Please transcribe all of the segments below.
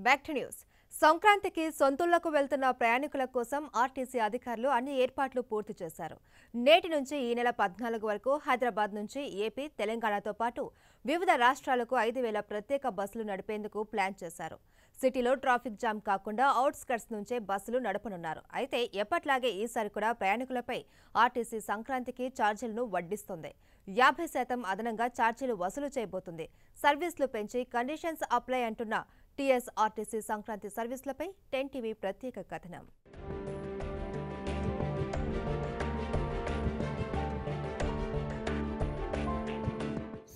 Back to news. సంక్రాంతికి సొంతూళ్లకు వెళ్తున్న ప్రయాణికుల కోసం ఆర్టీసీ అధికారులు అన్ని ఏర్పాట్లు పూర్తి చేశారు. నేటి నుంచి ఈ నెల 14 వరకు హైదరాబాద్ నుంచి ఏపీ, తెలంగాణతో పాటు వివిధ రాష్ట్రాలకు 5,000 ప్రత్యేక బస్సులు నడిపేందుకు ప్లాన్ చేశారు. సిటీలో ట్రాఫిక్ జామ్ కాకుండా అవుట్స్కట్స్ నుంచే బస్సులు నడపనున్నారు. అయితే ఎప్పట్లాగే ఈసారి కూడా ప్రయాణికులపై ఆర్టీసీ సంక్రాంతికి ఛార్జీలను వడ్డిస్తోంది. 50% అదనంగా ఛార్జీలు వసూలు చేయబోతుంది. సర్వీసులు పెంచి కండిషన్స్ అప్లై అంటున్న టీఎస్ఆర్టీసీ సంక్రాంతి సర్వీసులపై 10 టీవీ ప్రత్యేక కథనం.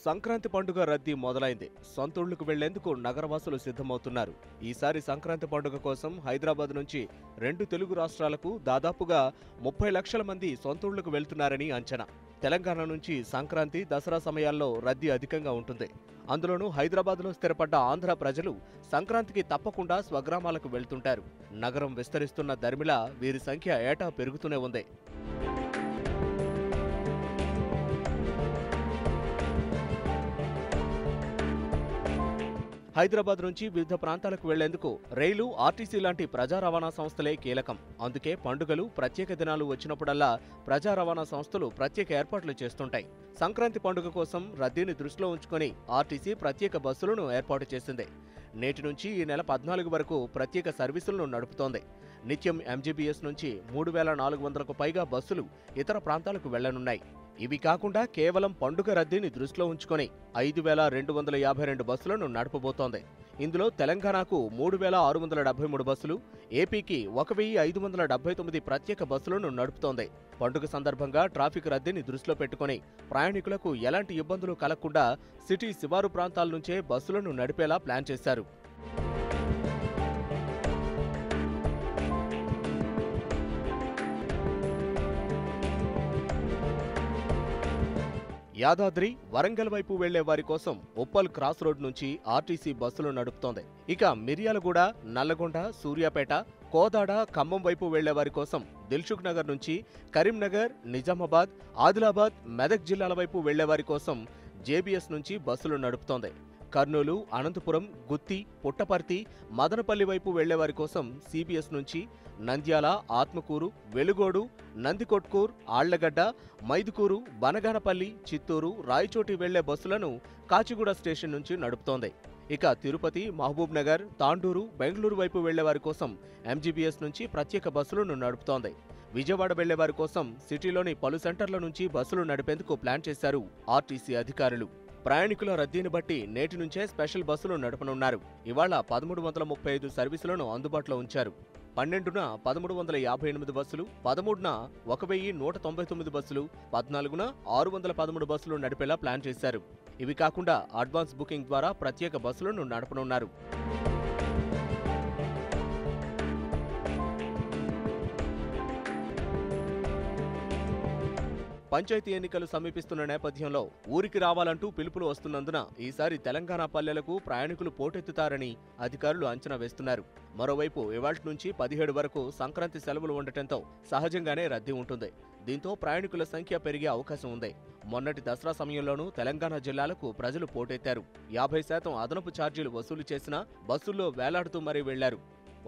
సంక్రాంతి పండుగ రద్దీ మొదలైంది. సొంతూళ్లకు వెళ్లేందుకు నగరవాసులు సిద్ధమవుతున్నారు. ఈసారి సంక్రాంతి పండుగ కోసం హైదరాబాద్ నుంచి 2 తెలుగు రాష్ట్రాలకు దాదాపుగా 30 లక్షల మంది సొంతూళ్లకు వెళ్తున్నారని అంచనా. తెలంగాణ నుంచి సంక్రాంతి, దసరా సమయాల్లో రద్దీ అధికంగా ఉంటుంది. అందులోనూ హైదరాబాద్లో స్థిరపడ్డ ఆంధ్ర ప్రజలు సంక్రాంతికి తప్పకుండా స్వగ్రామాలకు వెళ్తుంటారు. నగరం విస్తరిస్తున్న దరిమిలా వీరి సంఖ్య ఏటా పెరుగుతూనే ఉంది. హైదరాబాద్ నుంచి వివిధ ప్రాంతాలకు వెళ్లేందుకు రైలు, ఆర్టీసీ లాంటి ప్రజా రవాణా సంస్థలే కీలకం. అందుకే పండుగలు, ప్రత్యేక దినాలు వచ్చినప్పుడల్లా ప్రజా రవాణా సంస్థలు ప్రత్యేక ఏర్పాట్లు చేస్తుంటాయి. సంక్రాంతి పండుగ కోసం రద్దీని దృష్టిలో ఉంచుకొని ఆర్టీసీ ప్రత్యేక బస్సులను ఏర్పాటు చేసింది. నేటి నుంచి ఈ నెల 14 వరకు ప్రత్యేక సర్వీసులను నడుపుతోంది. నిత్యం ఎంజీబీఎస్ నుంచి 3,400కు పైగా బస్సులు ఇతర ప్రాంతాలకు వెళ్లనున్నాయి. ఇవి కాకుండా కేవలం పండుగ రద్దీని దృష్టిలో ఉంచుకొని 5,252 బస్సులను నడపబోతోంది. ఇందులో తెలంగాణకు 3,673 బస్సులు, ఏపీకి 1,579 ప్రత్యేక బస్సులను నడుపుతోంది. పండుగ సందర్భంగా ట్రాఫిక్ రద్దీని దృష్టిలో పెట్టుకుని ప్రయాణికులకు ఎలాంటి ఇబ్బందులు కలగకుండా సిటీ శివారు ప్రాంతాల నుంచే బస్సులను నడిపేలా ప్లాన్ చేశారు. యాదాద్రి, వరంగల్ వైపు వెళ్లే వారి కోసం ఉప్పల్ క్రాస్ రోడ్ నుంచి ఆర్టీసీ బస్సులు నడుపుతోంది. ఇక మిర్యాలగూడ, నల్లగొండ, సూర్యాపేట, కోదాడ, ఖమ్మం వైపు వెళ్లే వారి కోసం దిల్సుఖ్ నగర్ నుంచి కరీంనగర్, నిజామాబాద్, ఆదిలాబాద్, మెదక్ జిల్లాల వైపు వెళ్లే వారి కోసం జేబీఎస్ నుంచి బస్సులు నడుపుతోంది. కర్నూలు, అనంతపురం, గుత్తి, పుట్టపర్తి, మదనపల్లి వైపు వెళ్లేవారి కోసం సిబిఎస్ నుంచి నంద్యాల, ఆత్మకూరు, వెలుగోడు, నందికొట్కూర్, ఆళ్లగడ్డ, మైదుకూరు, బనగానపల్లి, చిత్తూరు, రాయచోటి వెళ్లే బస్సులను కాచిగూడ స్టేషన్ నుంచి నడుపుతోంది. ఇక తిరుపతి, మహబూబ్ నగర్, తాండూరు, బెంగళూరు వైపు వెళ్లేవారి కోసం ఎంజీబీఎస్ నుంచి ప్రత్యేక బస్సులను నడుపుతోంది. విజయవాడ వెళ్లేవారి కోసం సిటీలోని పలు సెంటర్ల నుంచి బస్సులు నడిపేందుకు ప్లాన్ చేశారు ఆర్టీసీ అధికారులు. ప్రయాణికుల రద్దీని బట్టి నేటి నుంచే స్పెషల్ బస్సులు నడపనున్నారు. ఇవాళ 1335 సర్వీసులను అందుబాటులో ఉంచారు. 12న 1358 బస్సులు, 13న 1199 బస్సులు, 14న 613 బస్సులు నడిపేలా ప్లాన్ చేశారు. ఇవి కాకుండా అడ్వాన్స్ బుకింగ్ ద్వారా ప్రత్యేక బస్సులను నడపనున్నారు. పంచాయతీ ఎన్నికలు సమీపిస్తున్న నేపథ్యంలో ఊరికి రావాలంటూ పిలుపులు వస్తున్నందున ఈసారి తెలంగాణ పల్లెలకు ప్రయాణికులు పోటెత్తుతారని అధికారులు అంచనా వేస్తున్నారు. మరోవైపు ఇవాళ్టి నుంచి 17 వరకు సంక్రాంతి సెలవులు ఉండటంతో సహజంగానే రద్దీ ఉంటుంది. దీంతో ప్రయాణికుల సంఖ్య పెరిగే అవకాశం ఉంది. మొన్నటి దసరా సమయంలోనూ తెలంగాణ జిల్లాలకు ప్రజలు పోటెత్తారు. 50% అదనపు ఛార్జీలు వసూలు చేసినా బస్సుల్లో వేలాడుతూ మరీ వెళ్లారు.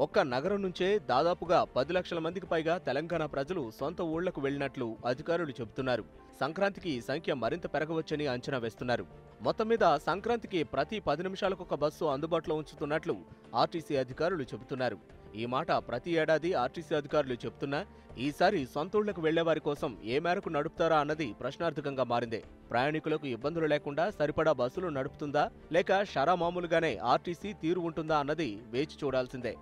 ఒక్క నగరం నుంచే దాదాపుగా 10 లక్షల మందికి పైగా తెలంగాణ ప్రజలు సొంత ఊళ్లకు వెళ్లినట్లు అధికారులు చెబుతున్నారు. సంక్రాంతికి ఈ సంఖ్య మరింత పెరగవచ్చని అంచనా వేస్తున్నారు. మొత్తం మీద సంక్రాంతికి ప్రతి 10 నిమిషాలకొక బస్సు అందుబాటులో ఉంచుతున్నట్లు ఆర్టీసీ అధికారులు చెబుతున్నారు. ఈ మాట ప్రతి ఏడాది ఆర్టీసీ అధికారులు చెబుతున్నా ఈసారి సొంతూళ్లకు వెళ్లేవారి కోసం ఏ మేరకు నడుపుతారా అన్నది ప్రశ్నార్థకంగా మారింది. ప్రయాణికులకు ఇబ్బందులు లేకుండా సరిపడా బస్సులు నడుపుతుందా లేక షరా మామూలుగానే ఆర్టీసీ తీరు ఉంటుందా అన్నది వేచి చూడాల్సిందే.